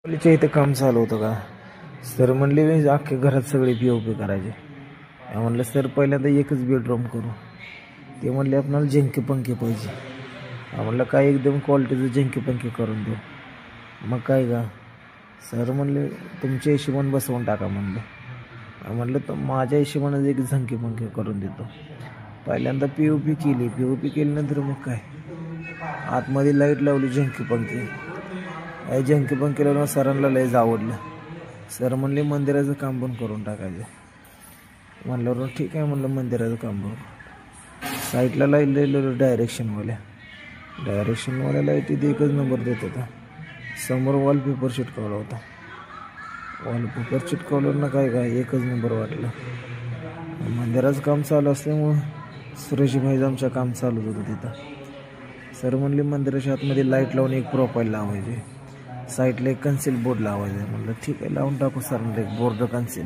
च्या इथं काम चालू होतं का सर म्हणले अख्ख्या घरात सगळे पी करायचे. म्हणलं सर पहिल्यांदा एकच बेडरूम करू. ते म्हणले आपल्याला झंके पंखे पाहिजे. म्हणलं काय एकदम क्वालिटीचं झंके पंखे करून देऊ. मग काय का सर म्हणले तुमच्या हिशोबाने बसवून टाका म्हणलं. म्हणलं तर माझ्या हिशोबाने एक झंके पंखे करून देतो. पहिल्यांदा पी केल्यानंतर मग काय आतमध्ये लाईट लावली झंके पंखे. झंके पंखे लावून सरांना लयच आवडलं. सर म्हणले मंदिराचं काम पण करून टाकायचं. म्हणलं ठीक आहे म्हणलं मंदिराचं काम बघू. साईडला लाईट लिहिलेलं डायरेक्शनवाल्या लाईट इथे एकच नंबर देत होता. समोर वॉलपेपर चिटकवला होता. वॉलपेपर चिटकवलं ना काय एकच नंबर वाटलं. मंदिराचं काम चालू असल्यामुळं सुरेश भाई आमचं काम चालूच होतं तिथं. सर म्हणले मंदिराच्या आतमध्ये लाईट लावून एक प्रोफाईल लावायची. साईडला एक कन्सिल बोर्ड लावायचा. म्हणलं ठीक आहे लावून टाकू सर म्हणले एक बोर्ड कन्सिल.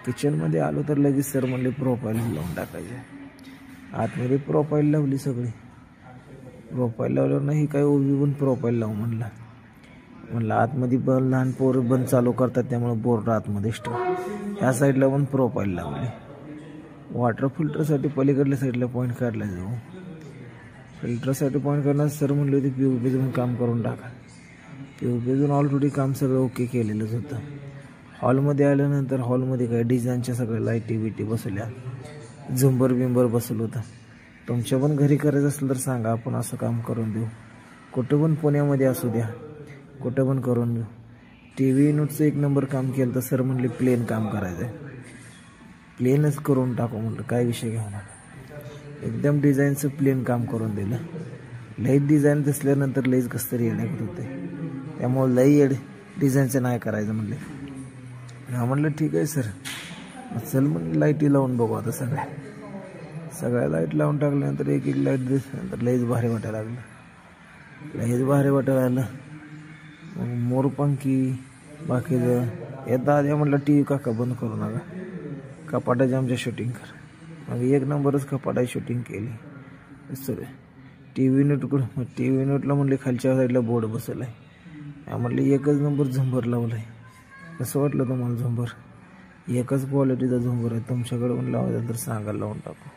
किचनमध्ये आलो तर लगेच सर म्हणले प्रोफाईल लावून टाकायचे. आतमध्ये प्रोफाईल लावली सगळी. प्रोफाईल लावल्यावर नाही काय उभी पण प्रोफाईल लावू म्हणलं आतमध्ये पण लहान पोरं बंद चालू करतात त्यामुळे बोर्ड आतमध्ये ठेव. ह्या साईडला पण प्रोफाईल लावली. वॉटर फिल्टरसाठी पलीकडल्या साईडला पॉईंट काढला जाऊ. फिल्टरसाठी पॉईंट करणार सर म्हणले होते पी काम करून टाका. पी ऑलरेडी काम सगळं ओके केलेलंच होतं. हॉलमध्ये आल्यानंतर हॉलमध्ये काय डिझाईनच्या सगळ्या लाईटी बिटी बसवल्या. झुंबर बिंबर बसवलं होतं. तुमच्या पण घरी करायचं असेल तर सांगा आपण असं काम करून देऊ. कुठं पण पुण्यामध्ये असू द्या कुठं पण करून देऊ. TV युनिटचं एक नंबर काम केलं तर सर म्हणले प्लेन काम करायचं आहे. प्लेनच करून टाकू म्हणलं काय विषय घ्या ना. एकदम डिझाईनचं प्लेन काम करून दिलं. लईच डिझाईन दिसल्यानंतर लईच कसं तरी येण्यात होते. त्यामुळे लई डिझाईनचं नाही करायचं म्हणले. म्हणलं ठीक आहे सर चल म्हणलं लाईटी लावून बघू आता सगळ्या लाईट लावून टाकल्यानंतर एक लाईट दिसल्यानंतर लईच भारी वाटायला लागलं. मग मोरपंखी बाकीचं येता आधी म्हटलं TV काका बंद करू नका कपाटाची आमच्या शूटिंग कर. मग एक नंबरच कपाटाची शूटिंग केली. सर TV युनिटला म्हणले खालच्या साईडला बोर्ड बसवला आहे. म्हटलं एकच नंबर झुंबर लावला आहे. कसं वाटलं तुम्हाला झुंबर? एकच क्वालिटीचा झुंबर आहे. तुमच्याकडे पण लावायचं तर सांगा लावून टाकू.